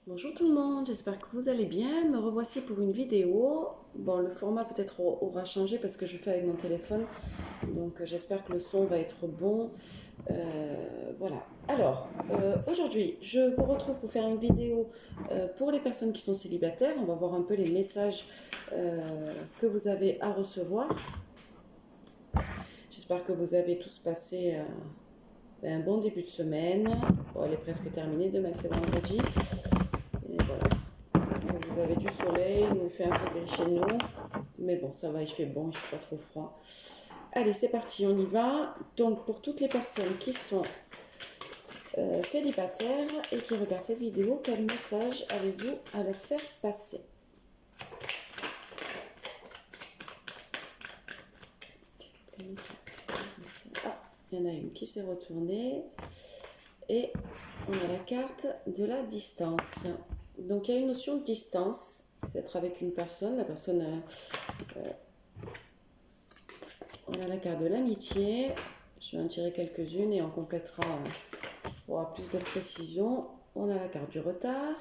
Bonjour tout le monde, j'espère que vous allez bien. Me revoici pour une vidéo. Bon, le format peut-être aura changé parce que je fais avec mon téléphone, donc j'espère que le son va être bon. Voilà. Alors, aujourd'hui, je vous retrouve pour faire une vidéo pour les personnes qui sont célibataires. On va voir un peu les messages que vous avez à recevoir. J'espère que vous avez tous passé un bon début de semaine. Bon, elle est presque terminée, demain c'est vendredi. Et voilà. Vous avez du soleil, il fait un peu gris chez nous. Mais bon, ça va, il fait bon, il fait pas trop froid. Allez, c'est parti, on y va. Donc, pour toutes les personnes qui sont célibataires et qui regardent cette vidéo, quel message avez-vous à leur faire passer? Ah, il y en a une qui s'est retournée. Et on a la carte de la distance. Donc, il y a une notion de distance. Peut-être avec une personne, la personne on a la carte de l'amitié. Je vais en tirer quelques-unes et on complétera pour avoir plus de précision. On a la carte du retard.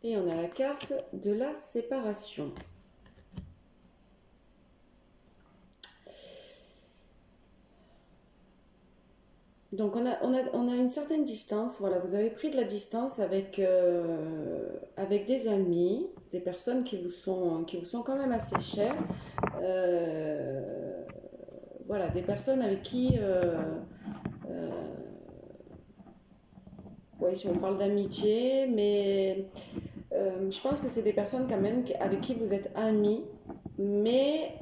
Et on a la carte de la séparation. Donc on a une certaine distance, voilà, vous avez pris de la distance avec des amis, des personnes qui vous sont quand même assez chères. Voilà, des personnes avec qui, oui, si on parle d'amitié, mais je pense que c'est des personnes quand même avec qui vous êtes amis, mais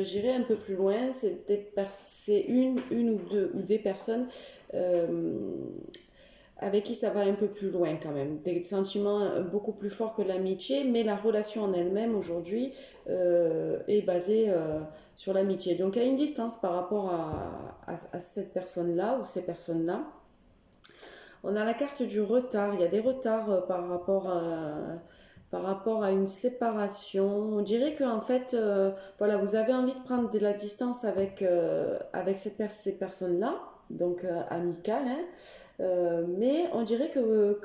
j'irai un peu plus loin, c'est une ou des personnes avec qui ça va un peu plus loin quand même. Des sentiments beaucoup plus forts que l'amitié, mais la relation en elle-même aujourd'hui est basée sur l'amitié. Donc il y a une distance par rapport à cette personne-là ou ces personnes-là. On a la carte du retard. Il y a des retards par rapport à une séparation. On dirait que en fait, voilà, vous avez envie de prendre de la distance avec ces personnes-là, donc amicales, hein. Mais on dirait que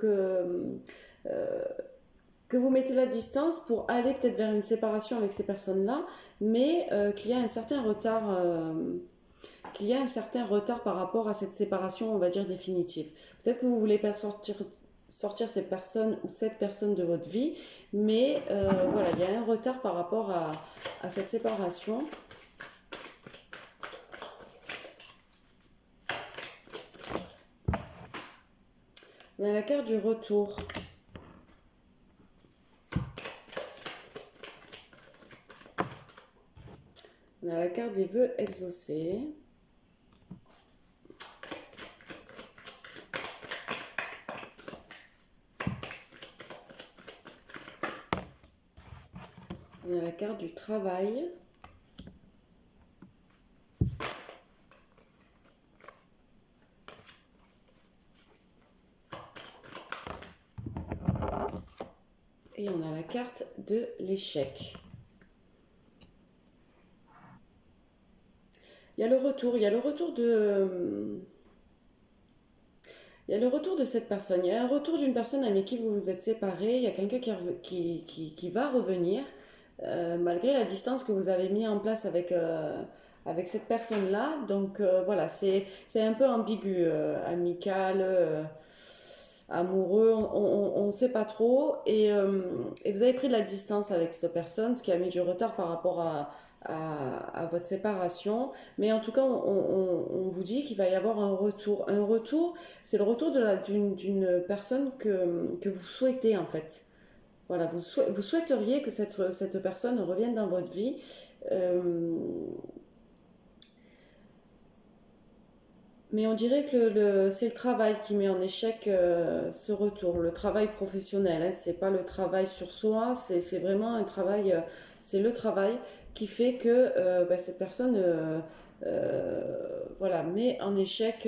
vous mettez la distance pour aller peut-être vers une séparation avec ces personnes-là, mais qu'il y a un certain retard. Qu'il y a un certain retard par rapport à cette séparation, on va dire, définitive. Peut-être que vous voulez pas sortir cette personne ou cette personne de votre vie, mais voilà, il y a un retard par rapport à cette séparation. On a la carte du retour. On a la carte des vœux exaucés. On a la carte du travail. Et on a la carte de l'échec. Il y a le retour, il y a le retour de... Il y a le retour de cette personne, il y a un retour d'une personne avec qui vous vous êtes séparés, il y a quelqu'un qui va revenir, malgré la distance que vous avez mis en place avec cette personne-là. Donc voilà, c'est un peu ambigu, amical, amoureux, on ne sait pas trop. Et vous avez pris de la distance avec cette personne, ce qui a mis du retard par rapport à votre séparation. Mais en tout cas, on vous dit qu'il va y avoir un retour. Un retour, c'est le retour d'une personne que vous souhaitez en fait. Voilà, vous souhaiteriez que cette personne revienne dans votre vie. Euh, Mais on dirait que c'est le travail qui met en échec ce retour, le travail professionnel. Hein, c'est pas le travail sur soi, c'est vraiment un travail, c'est le travail qui fait que bah, cette personne voilà, met en échec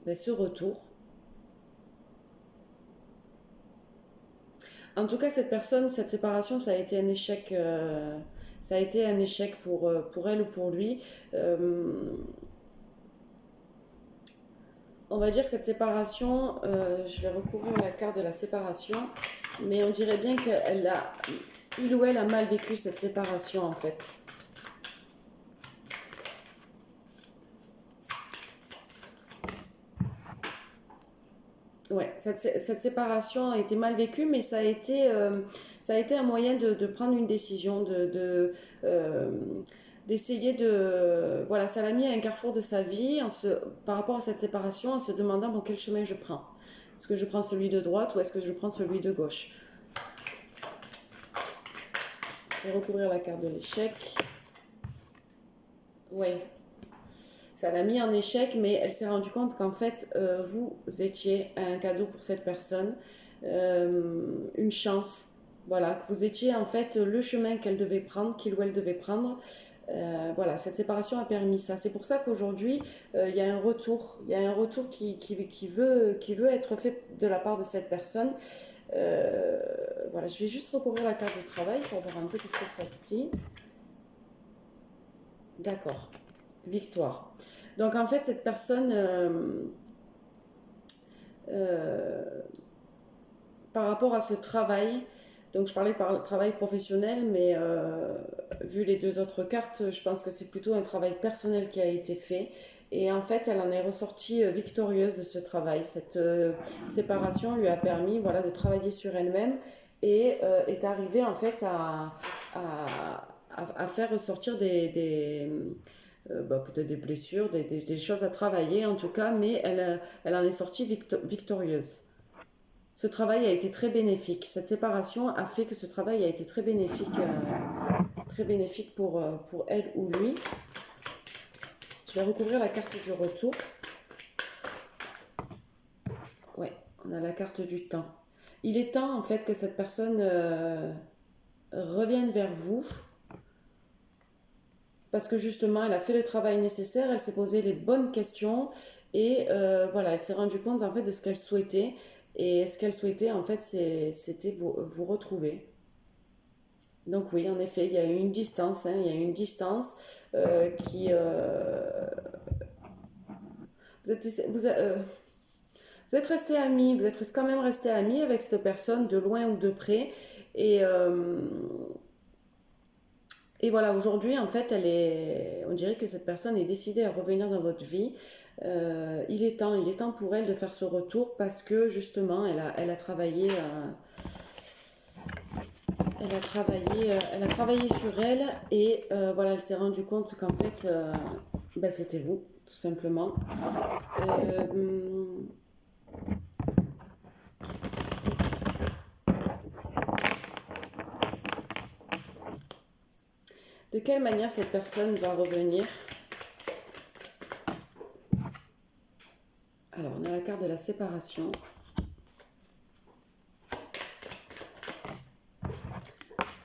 bah, ce retour. En tout cas, cette personne, cette séparation, ça a été un échec ça a été un échec pour elle ou pour lui. On va dire que cette séparation, je vais recouvrir la carte de la séparation, mais on dirait bien il ou elle a mal vécu cette séparation en fait. Ouais, cette séparation a été mal vécue, mais ça a été un moyen de prendre une décision, d'essayer de... Voilà, ça l'a mis à un carrefour de sa vie par rapport à cette séparation, en se demandant, bon, quel chemin je prends. Est-ce que je prends celui de droite ou est-ce que je prends celui de gauche? Je vais recouvrir la carte de l'échec. Oui, ça l'a mis en échec, mais elle s'est rendue compte qu'en fait, vous étiez un cadeau pour cette personne, une chance. Voilà, que vous étiez en fait le chemin qu'elle devait prendre, qu'il ou elle devait prendre. Voilà, cette séparation a permis ça. C'est pour ça qu'aujourd'hui, il y a un retour. Il y a un retour qui veut être fait de la part de cette personne. Voilà, je vais juste recouvrir la carte du travail pour voir un peu ce que ça dit. D'accord. Victoire. Donc en fait, cette personne, par rapport à ce travail, donc je parlais de travail professionnel, mais vu les deux autres cartes, je pense que c'est plutôt un travail personnel qui a été fait. Et en fait, elle en est ressortie victorieuse de ce travail. Cette séparation lui a permis, voilà, de travailler sur elle-même et est arrivée en fait à faire ressortir peut-être des blessures, des choses à travailler en tout cas, mais elle en est sortie victorieuse. Ce travail a été très bénéfique. Cette séparation a fait que ce travail a été très bénéfique pour elle ou lui. Je vais recouvrir la carte du retour. Ouais, on a la carte du temps. Il est temps en fait que cette personne revienne vers vous parce que justement elle a fait le travail nécessaire, elle s'est posé les bonnes questions et voilà, elle s'est rendue compte en fait de ce qu'elle souhaitait. Et ce qu'elle souhaitait, en fait, c'était vous retrouver. Donc oui, en effet, il y a eu une distance, hein, il y a eu une distance qui... vous êtes, vous, vous êtes resté amis, vous êtes quand même resté amis avec cette personne de loin ou de près. Et, et voilà, aujourd'hui, en fait, on dirait que cette personne est décidée à revenir dans votre vie. Il est temps pour elle de faire ce retour parce que justement, elle a travaillé, elle a travaillé sur elle et voilà, elle s'est rendue compte qu'en fait, c'était vous, tout simplement. Euh, de quelle manière cette personne va revenir? Alors, on a la carte de la séparation.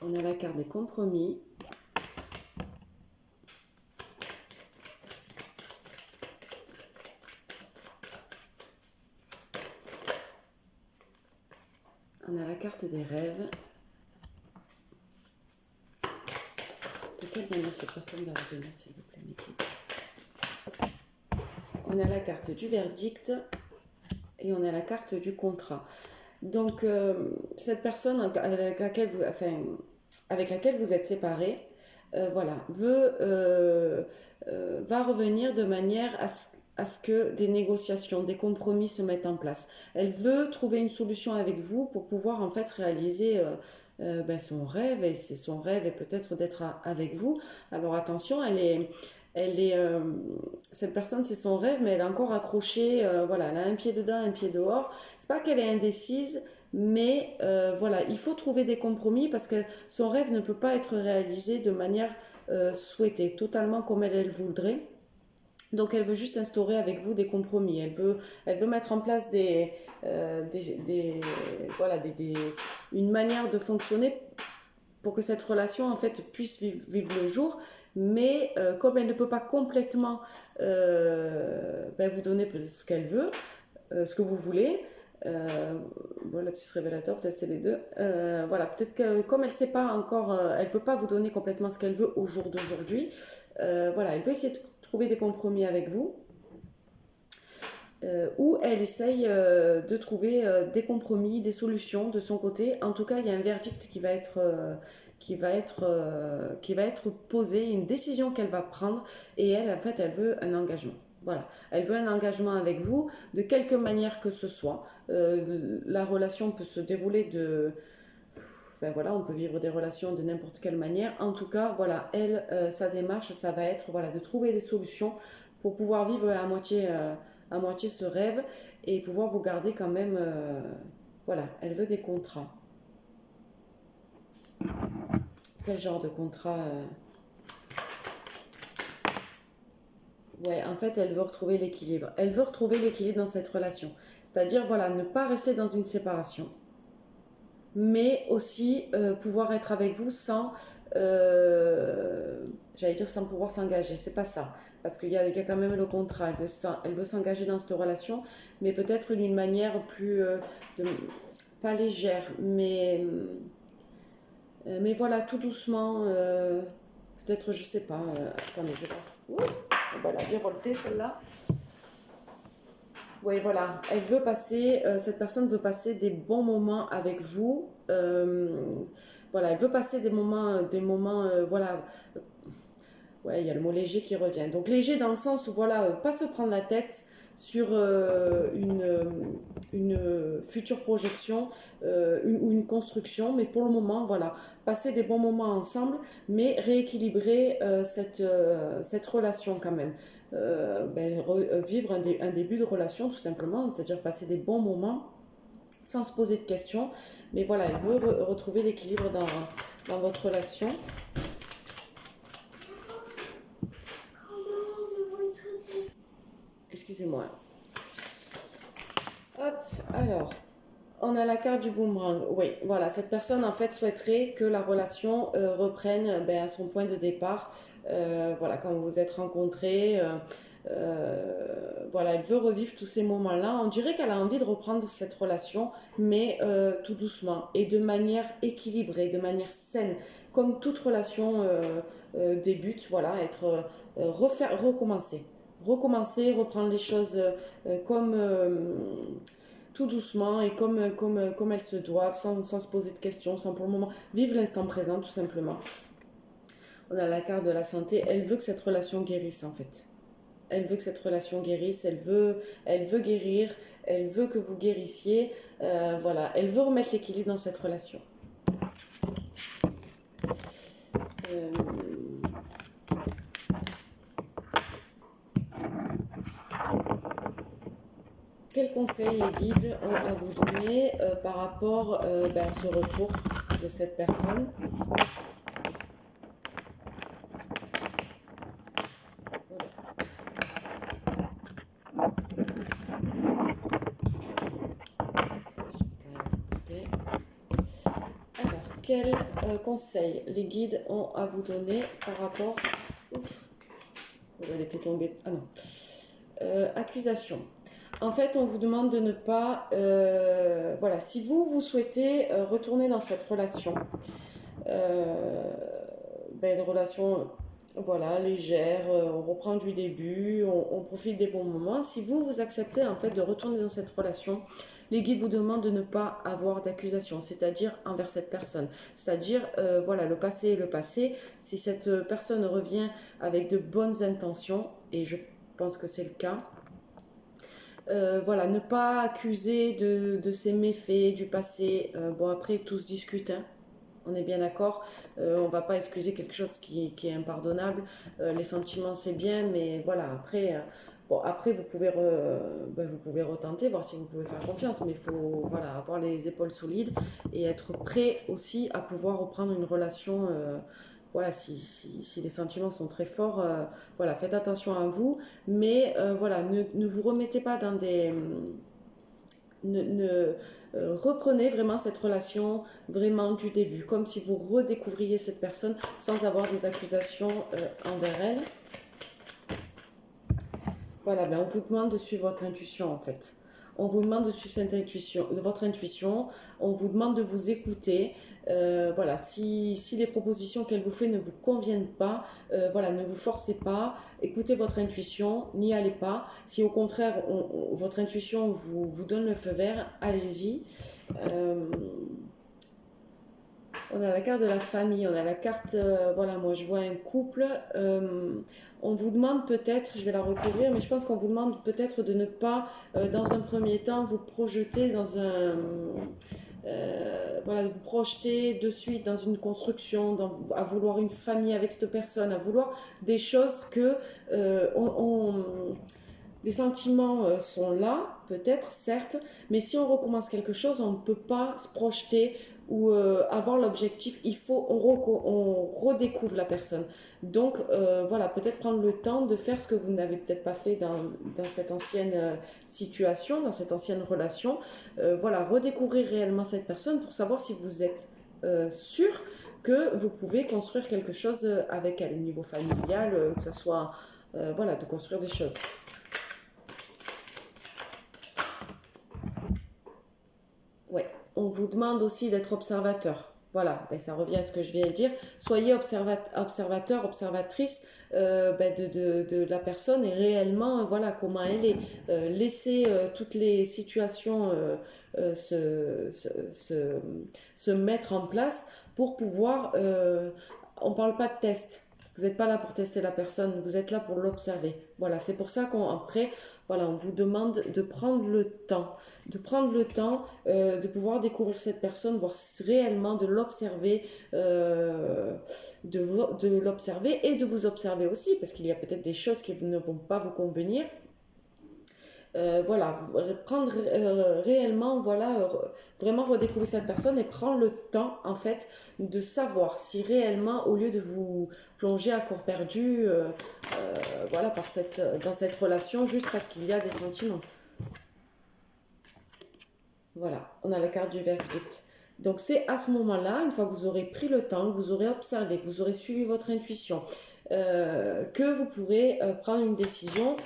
On a la carte des compromis. On a la carte des rêves. De quelle manière cette personne va revenir, s'il vous plaît, Mickey? On a la carte du verdict et on a la carte du contrat. Donc, cette personne avec laquelle vous êtes séparés, voilà, va revenir de manière à ce que des négociations, des compromis se mettent en place. Elle veut trouver une solution avec vous pour pouvoir en fait réaliser son rêve, et c'est son rêve et peut-être d'être avec vous. Alors attention, cette personne c'est son rêve, mais elle est encore accrochée, voilà, elle a un pied dedans, un pied dehors. C'est pas qu'elle est indécise, mais voilà, il faut trouver des compromis parce que son rêve ne peut pas être réalisé de manière souhaitée, totalement comme elle voudrait. Donc elle veut juste instaurer avec vous des compromis. Elle veut mettre en place voilà, une manière de fonctionner pour que cette relation en fait puisse vivre le jour. Mais comme elle ne peut pas complètement vous donner peut-être ce qu'elle veut, ce que vous voulez, Bon, le petit révélateur, peut-être c'est les deux. Voilà, peut-être que comme elle sait pas encore, elle peut pas vous donner complètement ce qu'elle veut au jour d'aujourd'hui. Voilà, elle veut essayer de trouver des compromis avec vous. Ou elle essaye de trouver des compromis, des solutions de son côté. En tout cas, il y a un verdict qui va être posé, une décision qu'elle va prendre, et elle, en fait, elle veut un engagement. Voilà, elle veut un engagement avec vous de quelque manière que ce soit. La relation peut se dérouler de, enfin voilà, on peut vivre des relations de n'importe quelle manière. En tout cas, voilà, elle, sa démarche, ça va être voilà, de trouver des solutions pour pouvoir vivre à moitié ce rêve et pouvoir vous garder quand même. Voilà, elle veut des contrats. Quel genre de contrat Ouais, en fait, elle veut retrouver l'équilibre. Elle veut retrouver l'équilibre dans cette relation. C'est-à-dire, voilà, ne pas rester dans une séparation, mais aussi pouvoir être avec vous sans, j'allais dire sans pouvoir s'engager, c'est pas ça, parce qu'il y a quand même le contrat, elle veut s'engager dans cette relation, mais peut-être d'une manière plus, de- pas légère, mais voilà, tout doucement, peut-être, je sais pas, attendez, je pense, ouh, on va la virevolter celle-là. Oui, voilà, elle veut passer, cette personne veut passer des bons moments avec vous. Voilà, elle veut passer des moments, voilà, ouais, il y a le mot léger qui revient. Donc léger dans le sens où, voilà, pas se prendre la tête sur une future projection ou une construction, mais pour le moment, voilà, passer des bons moments ensemble, mais rééquilibrer cette relation quand même. Vivre un début de relation tout simplement, c'est-à-dire passer des bons moments sans se poser de questions. Mais voilà, elle veut retrouver l'équilibre dans votre relation. Excusez-moi. Hop, alors, on a la carte du boomerang. Oui, voilà, cette personne en fait souhaiterait que la relation reprenne à son point de départ. Voilà, quand vous vous êtes rencontrés, voilà, elle veut revivre tous ces moments-là. On dirait qu'elle a envie de reprendre cette relation, mais tout doucement et de manière équilibrée, de manière saine, comme toute relation débute. Voilà, recommencer. Recommencer, reprendre les choses comme tout doucement et comme elles se doivent, sans se poser de questions, sans pour le moment vivre l'instant présent tout simplement. On a la carte de la santé, elle veut que cette relation guérisse en fait. Elle veut que cette relation guérisse, elle veut guérir, elle veut que vous guérissiez, voilà, elle veut remettre l'équilibre dans cette relation. Euh, Quels conseils les guides ont à vous donner par rapport à ce retour de cette personne? Alors, quels conseils les guides ont à vous donner par rapport... Ouf, elle était tombée. Ah non. Accusation. En fait, on vous demande de ne pas... voilà, si vous souhaitez retourner dans cette relation, une relation voilà, légère, on reprend du début, on profite des bons moments. Si vous acceptez en fait de retourner dans cette relation, les guides vous demandent de ne pas avoir d'accusation, c'est-à-dire envers cette personne. C'est-à-dire, voilà, le passé est le passé. Si cette personne revient avec de bonnes intentions, et je pense que c'est le cas, voilà, ne pas accuser de ces méfaits du passé. Bon, après, tout se discute, hein. On est bien d'accord, on va pas excuser quelque chose qui est impardonnable. Les sentiments c'est bien, mais voilà, après, bon, après vous pouvez retenter, voir si vous pouvez faire confiance, mais il faut voilà, avoir les épaules solides et être prêt aussi à pouvoir reprendre une relation. Voilà, si les sentiments sont très forts, voilà, faites attention à vous, mais voilà, ne vous remettez pas dans des reprenez vraiment cette relation vraiment du début, comme si vous redécouvriez cette personne sans avoir des accusations envers elle. Voilà, on vous demande de suivre votre intuition en fait. On vous demande de suivre cette intuition, de votre intuition. On vous demande de vous écouter. Voilà, si les propositions qu'elle vous fait ne vous conviennent pas, voilà, ne vous forcez pas. Écoutez votre intuition, n'y allez pas. Si au contraire, votre intuition vous donne le feu vert, allez-y. On a la carte de la famille, on a la carte, voilà, moi je vois un couple. On vous demande peut-être, je vais la recouvrir, mais je pense qu'on vous demande peut-être de ne pas, dans un premier temps, vous projeter dans un, voilà, vous projeter de suite dans une construction, à vouloir une famille avec cette personne, à vouloir des choses que les sentiments sont là, peut-être, certes, mais si on recommence quelque chose, on ne peut pas se projeter ou avoir l'objectif. On redécouvre la personne. Donc, voilà, peut-être prendre le temps de faire ce que vous n'avez peut-être pas fait dans cette ancienne situation, dans cette ancienne relation. Voilà, redécouvrir réellement cette personne pour savoir si vous êtes sûr que vous pouvez construire quelque chose avec elle, au niveau familial, que ce soit, voilà, de construire des choses. Ouais, on vous demande aussi d'être observateur. Voilà, ben, ça revient à ce que je viens de dire. Soyez observateur, observatrice de la personne et réellement, voilà, comment elle est. Laissez toutes les situations se mettre en place pour pouvoir... on ne parle pas de test. Vous n'êtes pas là pour tester la personne, vous êtes là pour l'observer. Voilà, c'est pour ça qu'après, voilà, on vous demande de prendre le temps de pouvoir découvrir cette personne, voir réellement, de l'observer, de l'observer et de vous observer aussi, parce qu'il y a peut-être des choses qui ne vont pas vous convenir. Voilà, prendre réellement, voilà, vraiment redécouvrir cette personne et prendre le temps, en fait, de savoir si réellement, au lieu de vous plonger à corps perdu, voilà, dans cette relation, juste parce qu'il y a des sentiments. Voilà, on a la carte du verdict. Donc c'est à ce moment-là, une fois que vous aurez pris le temps, que vous aurez observé, que vous aurez suivi votre intuition, que vous pourrez prendre une décision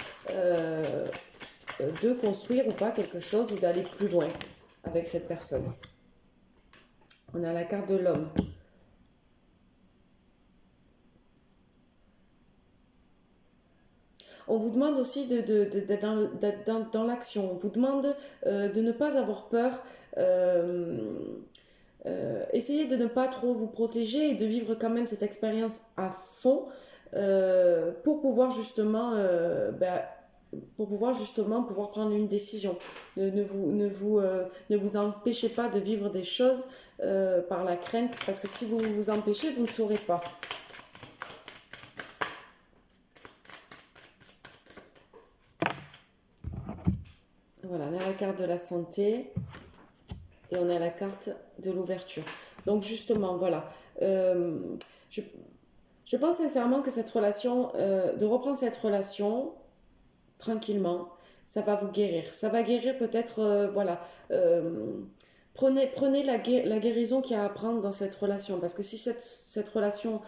de construire ou pas quelque chose ou d'aller plus loin avec cette personne. On a la carte de l'homme. On vous demande aussi d'être dans l'action. On vous demande de ne pas avoir peur. Essayez de ne pas trop vous protéger et de vivre quand même cette expérience à fond pour pouvoir justement pouvoir prendre une décision. Ne vous empêchez pas de vivre des choses par la crainte, parce que si vous vous empêchez, vous ne saurez pas. Voilà, on a la carte de la santé et on a la carte de l'ouverture. Donc justement, voilà, je pense sincèrement que cette relation, de reprendre cette relation tranquillement, ça va vous guérir. Ça va guérir peut-être, voilà. Prenez la guérison qu'il y a à prendre dans cette relation. Parce que si cette relation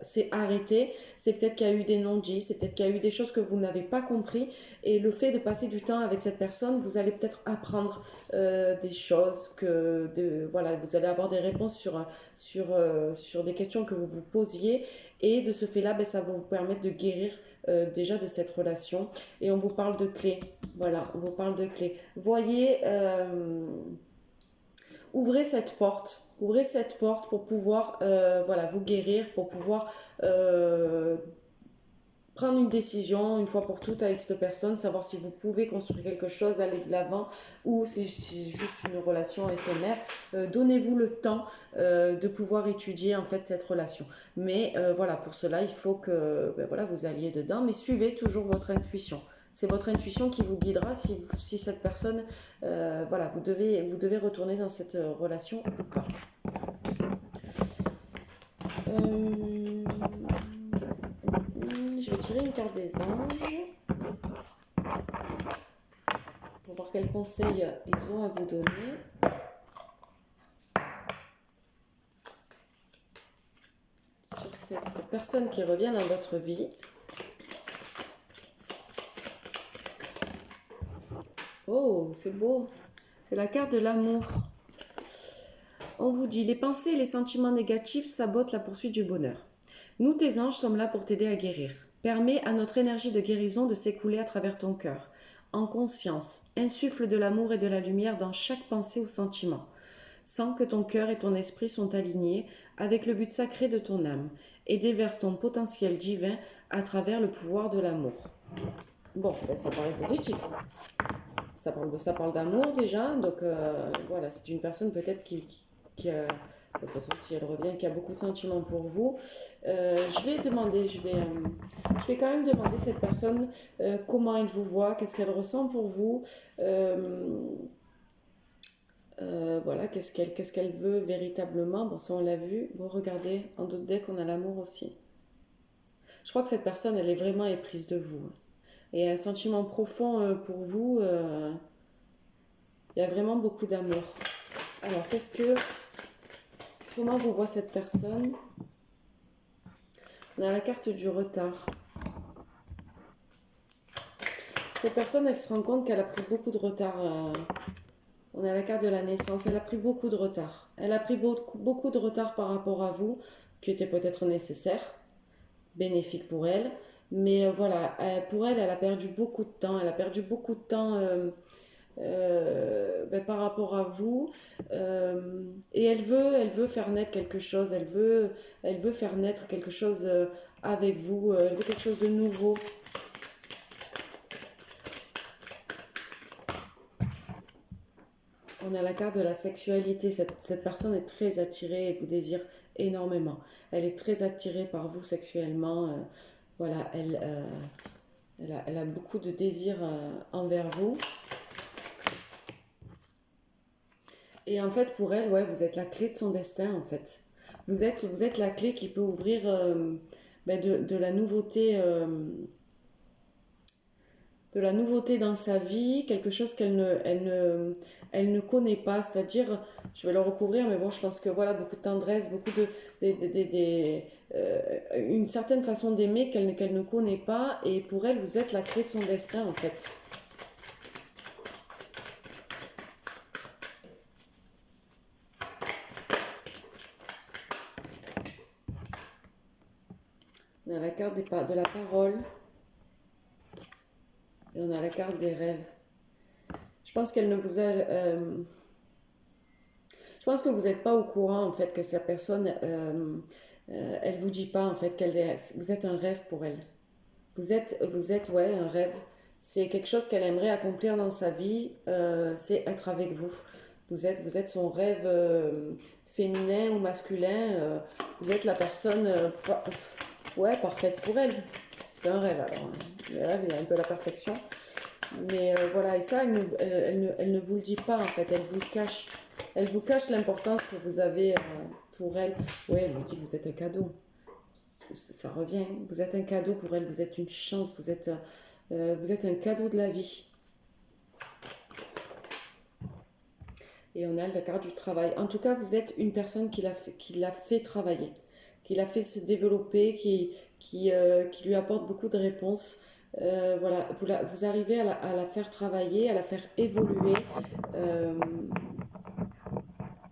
s'est arrêtée, c'est peut-être qu'il y a eu des non-dits, c'est peut-être qu'il y a eu des choses que vous n'avez pas compris. Et le fait de passer du temps avec cette personne, vous allez peut-être apprendre des choses, voilà, vous allez avoir des réponses sur des questions que vous vous posiez. Et de ce fait-là, ben, ça va vous permettre de guérir déjà de cette relation. Et on vous parle de clés. Voilà, on vous parle de clés. Voyez... ouvrez cette porte pour pouvoir voilà, vous guérir, pour pouvoir prendre une décision une fois pour toutes avec cette personne, savoir si vous pouvez construire quelque chose, aller de l'avant ou c'est juste une relation éphémère. Donnez-vous le temps de pouvoir étudier en fait cette relation. Mais voilà, pour cela, il faut que voilà, vous alliez dedans, mais suivez toujours votre intuition. C'est votre intuition qui vous guidera si cette personne, voilà, vous devez retourner dans cette relation ou pas. Je vais tirer une carte des anges pour voir quels conseils ils ont à vous donner. Sur cette personne qui revient dans votre vie. Oh, c'est beau. C'est la carte de l'amour. On vous dit, les pensées et les sentiments négatifs sabotent la poursuite du bonheur. Nous, tes anges, sommes là pour t'aider à guérir. Permets à notre énergie de guérison de s'écouler à travers ton cœur. En conscience, insuffle de l'amour et de la lumière dans chaque pensée ou sentiment. Sens que ton cœur et ton esprit sont alignés avec le but sacré de ton âme et déverse ton potentiel divin à travers le pouvoir de l'amour. Bon, ben ça paraît positif. Ça parle d'amour déjà, donc voilà, c'est une personne peut-être qui a, de toute façon si elle revient, qui a beaucoup de sentiments pour vous. Je vais demander, je vais quand même demander à cette personne comment elle vous voit, qu'est-ce qu'elle ressent pour vous, voilà, qu'est-ce qu'elle veut véritablement. Bon, ça on l'a vu. Bon, regardez, en d'autres decks, on a l'amour aussi. Je crois que cette personne, elle est vraiment éprise de vous. Et un sentiment profond pour vous. Il y a vraiment beaucoup d'amour. Alors, comment vous voit cette personne? On a la carte du retard. Cette personne, elle se rend compte qu'elle a pris beaucoup de retard. On a la carte de la naissance. Elle a pris beaucoup de retard. Elle a pris beaucoup de retard par rapport à vous, qui était peut-être nécessaire, bénéfique pour elle. Mais voilà, pour elle, elle a perdu beaucoup de temps. Elle a perdu beaucoup de temps par rapport à vous. Et elle veut faire naître quelque chose. Elle veut faire naître quelque chose avec vous. Elle veut quelque chose de nouveau. On a la carte de la sexualité. Cette personne est très attirée et vous désire énormément. Elle est très attirée par vous sexuellement. Voilà, elle a beaucoup de désir envers vous. Et en fait, pour elle, ouais, vous êtes la clé de son destin, en fait. Vous êtes la clé qui peut ouvrir de la nouveauté. De la nouveauté dans sa vie, quelque chose elle ne connaît pas, c'est-à-dire, je vais le recouvrir, mais bon, je pense que voilà, beaucoup de tendresse, beaucoup une certaine façon d'aimer qu'elle ne connaît pas, et pour elle, vous êtes la clé de son destin, en fait. On a la carte de la parole, et on a la carte des rêves. Je pense qu'elle ne vous a... je pense que vous n'êtes pas au courant, en fait, que cette personne, elle vous dit pas, en fait, vous êtes un rêve pour elle. Vous êtes, ouais, un rêve. C'est quelque chose qu'elle aimerait accomplir dans sa vie, c'est être avec vous. Vous êtes son rêve féminin ou masculin. Vous êtes la personne, ouais, parfaite pour elle. C'est un rêve, alors. Le rêve, il a un peu la perfection. Mais voilà, et ça, elle ne vous le dit pas, en fait. Elle vous cache. Elle vous cache l'importance que vous avez pour elle. Oui, elle vous dit que vous êtes un cadeau. Ça revient. Vous êtes un cadeau pour elle. Vous êtes une chance. Vous êtes un cadeau de la vie. Et on a la carte du travail. En tout cas, vous êtes une personne qui l'a fait travailler, qui l'a fait se développer, qui lui apporte beaucoup de réponses. Voilà, vous arrivez à la faire travailler, à la faire évoluer.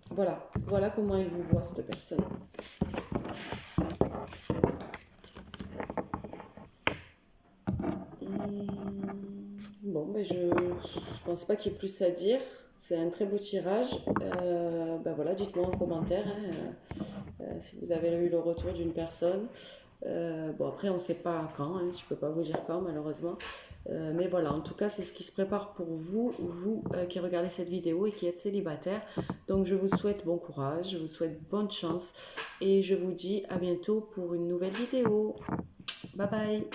Voilà comment elle vous voit, cette personne. Bon, ben je pense pas qu'il y ait plus à dire. C'est un très beau tirage. Voilà, dites-moi en commentaire si vous avez eu le retour d'une personne. Bon, après, on ne sait pas quand, je ne peux pas vous dire quand, malheureusement. Mais voilà, en tout cas, c'est ce qui se prépare pour vous qui regardez cette vidéo et qui êtes célibataire. Donc, je vous souhaite bon courage, je vous souhaite bonne chance et je vous dis à bientôt pour une nouvelle vidéo. Bye bye!